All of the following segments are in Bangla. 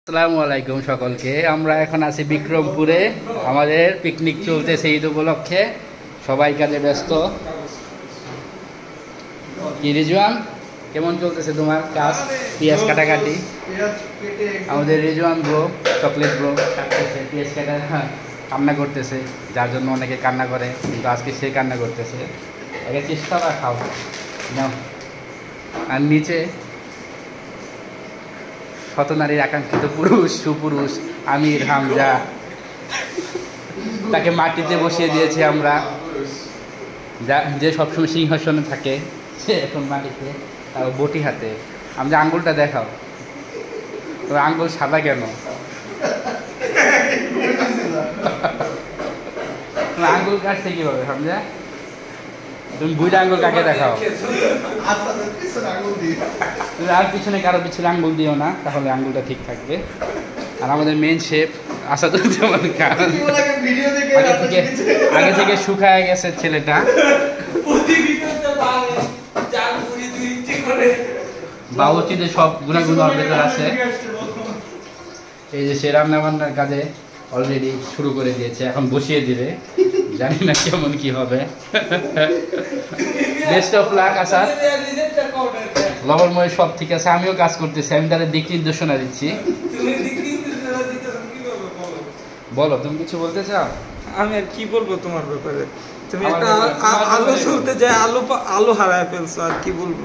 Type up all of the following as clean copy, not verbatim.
আসসালামু আলাইকুম সকলকে। আমরা এখন আছি বিক্রমপুরে। আমাদের পিকনিক চলতেছে ঈদ উপলক্ষে, সবাই কাজে ব্যস্ত। কি রিজওয়ান, কেমন চলতেছে তোমার কাজ? পেঁয়াজ কাটাকাটি। আমাদের রিজওয়ান ব্রো, চকলেট ব্রো কাটতেছে পেঁয়াজ কাটা, কান্না করতেছে, যার জন্য অনেকে কান্না করে, কিন্তু আজকে সে কান্না করতেছে। আগে চেষ্টা বা খাও নাও। আর নিচে শতনারীর আকাঙ্ক্ষিত পুরুষ, সুপুরুষ আমির হামজা, তাকে মাটিতে বসিয়ে দিয়েছি আমরা। যে সবসময় সিংহাসনে থাকে সে এখন মাটিতে, তাও বটি হাতে। আমরা আঙ্গুলটা দেখাও, তবে আঙ্গুল সাদা কেন? আঙ্গুল কাটছে কিভাবে হামজা? তুমি বুড়া আঙ্গুল কাকে দেখাও? আর পিছনে কারো পিছনে আঙ্গুল দিও না, তাহলে আঙ্গুলটা ঠিক থাকবে। আর আমাদের মেন শেফ আসাদুজ্জামান খান, আগে থেকে শুকায় গেছে ছেলেটা। বাবুচিতে সব গুণাগুণ ওর ভেতর আছে। এই যে সে রান্না বান্নার কাজে অলরেডি শুরু করে দিয়েছে, এখন বসিয়ে দিবে, জানি না কেমন কি হবে। Best of luck Asad. লবণময় সব ঠিক আছে, আমিও কাজ করতেছি, আমি তাদের দিক নির্দেশনা দিচ্ছি। বলো, তুমি কিছু বলতে চাও? আমি আর কি বলবো তোমার ব্যাপারে? তুমি একটা আলু ছুলতে যায় আলু হারায় ফেলছো, আর কি বলবো?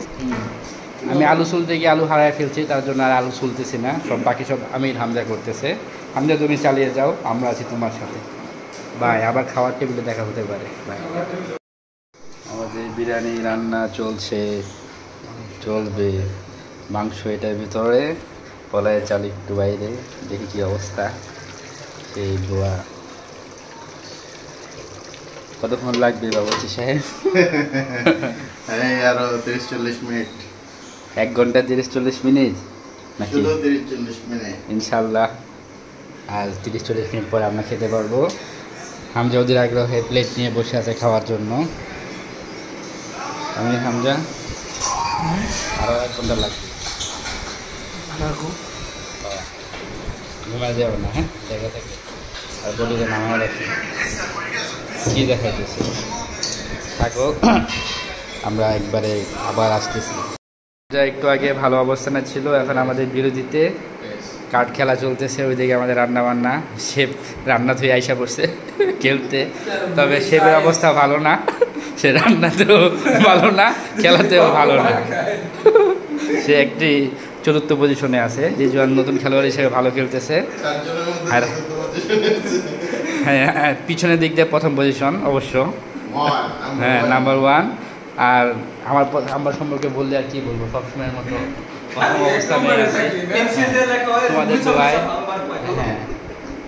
আমি আলু ছুলতে গিয়ে আলু হারায় ফেলছি, তার জন্য আর আলু ছুলতেছি না, সব বাকি সব আমির হামজা করতেছে। হামজা তুমি চালিয়ে যাও, আমরা আছি তোমার সাথে। বাই, আবার খাওয়ার টেবিলে দেখা হতে পারে। বাই। আমাদের বিরিয়ানি রান্না চলছে, চলবে। মাংস এটার ভিতরে, কলাইয়ের চাল একটু বাইরে, দেখি কি অবস্থা। সেই ধোয়া কতক্ষণ লাগবে বাবুচি সাহেব? আরো 30-40 মিনিট। 1 ঘন্টা 30-40 মিনিট নাকি? 30-40 মিনিট ইনশাল্লাহ। আর 30-40 মিনিট পরে আমরা খেতে পারবো। হামজা ওদের আগ্রহে প্লেট নিয়ে বসে আছে খাওয়ার জন্য। আমি হামজা আরো 1 ঘন্টা লাগবে। ঘুমা যাবে না, হ্যাঁ জায়গা থেকে। আর বলি যে নামা রাখি, কী দেখাইতেছে থাকো, আমরা একবারে আবার আসতেছি। যা একটু আগে ভালো অবস্থানে ছিল, এখন আমাদের বিরোধীতে কার্ড খেলা চলতেছে। ওইদিকে আমাদের রান্না বান্না, শেফ রান্না ধুয়ে আইসা পড়ছে খেলতে। তবে শেফের অবস্থা ভালো না, সে রান্নাতেও ভালো না, খেলাতেও ভালো না। সে একটি চতুর্থ পজিশনে আছে, যে জোয়ান নতুন খেলোয়াড় হিসেবে ভালো খেলতেছে। আর হ্যাঁ, পিছনের দিক দিয়ে প্রথম পজিশন অবশ্য, হ্যাঁ নাম্বার 1। আর আমার সম্পর্কে বললে আর কি বলবো, সবসময়ের মতো প্রথম অবস্থানে আছে তোমাদের দোয়ায়। হ্যাঁ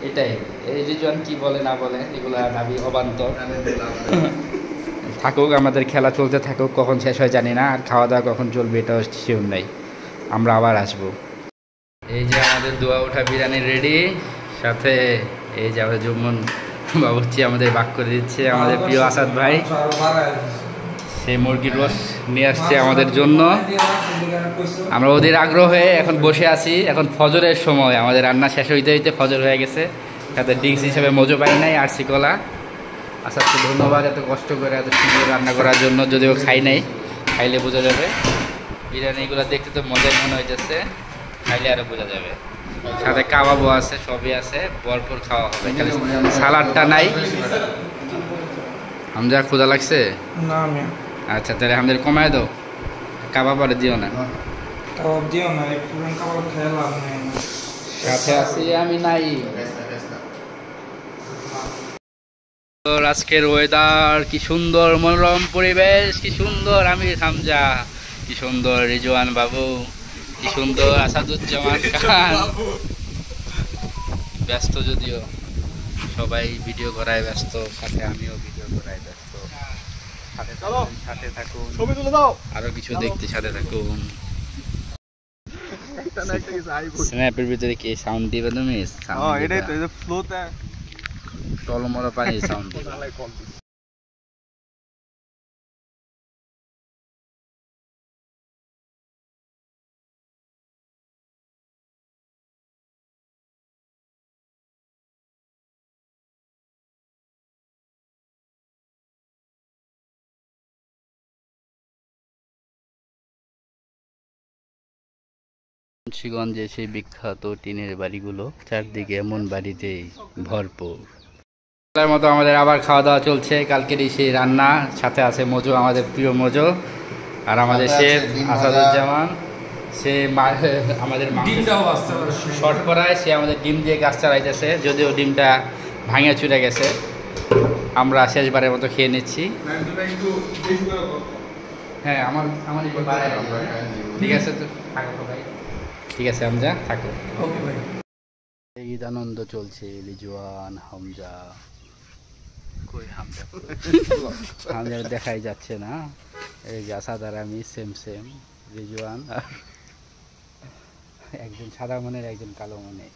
এটাই, এই রিজন কি বলে না বলে এগুলা দাবি অবান্তর। থাকুক, আমাদের খেলা চলতে থাকুক, কখন শেষ হয় জানি না, আর খাওয়া দাওয়া কখন চলবে এটাও শিওর নাই। আমরা আবার আসবো। এই যে আমাদের দোয়া ওঠা বিরিয়ানি রেডি, সাথে এই যে আমাদের জুম্মন বাবুর্চি আমাদের বাক করে দিচ্ছে, আমাদের প্রিয় আসাদ ভাই। সেই মুরগির রোস নিয়ে আসছে আমাদের জন্য। আমরা ওদের আগ্রহে এখন বসে আছি। এখন ফজরের সময়, আমাদের রান্না শেষ হইতে হইতে ফজর হয়ে গেছে। সাথে ড্রিঙ্কস হিসেবে মজো পাই নাই, আরসি কলা। আসাদকে ধন্যবাদ এত কষ্ট করে এত সুন্দর রান্না করার জন্য, যদিও খাই নাই, খাইলে বোঝা যাবে। বিরিয়ানিগুলো দেখতে তো মজাই মনে হইতেছে, খাইলে আরও বোঝা যাবে। সাথে কাবাবও আছে, সবই আছে, ভরপুর খাওয়া হবে, খালি সালাডটা নাই। হামজা ক্ষুধা লাগছে? না আমি আচ্ছা তাহলে আমাদের কমায় দাও, কাবাব আর দিও না। কাবাব দিও না, একটু কাবাব খেয়ে লাভ নেই। সাথে আছি আমি নাই। আজকের ওয়েদার কি সুন্দর, মনোরম পরিবেশ, কি সুন্দর আমির হামজা, কি সুন্দর রিজওয়ান বাবু, কি সুন্দর আসাদুজ্জামান খান। ব্যস্ত যদিও, সবাই ভিডিও করায় ব্যস্ত, সাথে আমিও ভিডিও করায় ব্যস্ত। সাথে থাকুন, আরো কিছু দেখতে সাথে থাকুন। স্ন্যাপের ভিতরে কি সাউন্ড দিবে তুমি? এটাই তো, ফ্লোতে টলমল পানির সাউন্ড দিবে। মুন্সিগঞ্জে সেই বিখ্যাত টিনের বাড়িগুলো, চারদিকে এমন বাড়িতেই ভরপুর। তার মতো আমাদের আবার খাওয়া দাওয়া চলছে, কালকেরই সেই রান্না, সাথে আছে মজু, আমাদের প্রিয় মজু, আর আমাদের শেফ আসাদুজ্জামান। সে আমাদের শর্ট করায়, সে আমাদের ডিম দিয়ে কাজ চালাইতেছে, যদিও ডিমটা ভাঙে চুরে গেছে। আমরা শেষবারের মতো খেয়ে নিচ্ছি। হ্যাঁ, আমার ঠিক আছে, তো থাকো ভাই, ঠিক আছে হামজা, থাকো। ঈদ আনন্দ চলছে, রিজওয়ান, হামজা, কই হামজা? হামজা দেখাই যাচ্ছে না। এই যে আসাদ আর আমি সেম সেম, রিজওয়ান আর একজন সাদা মনের, একজন কালো মনে।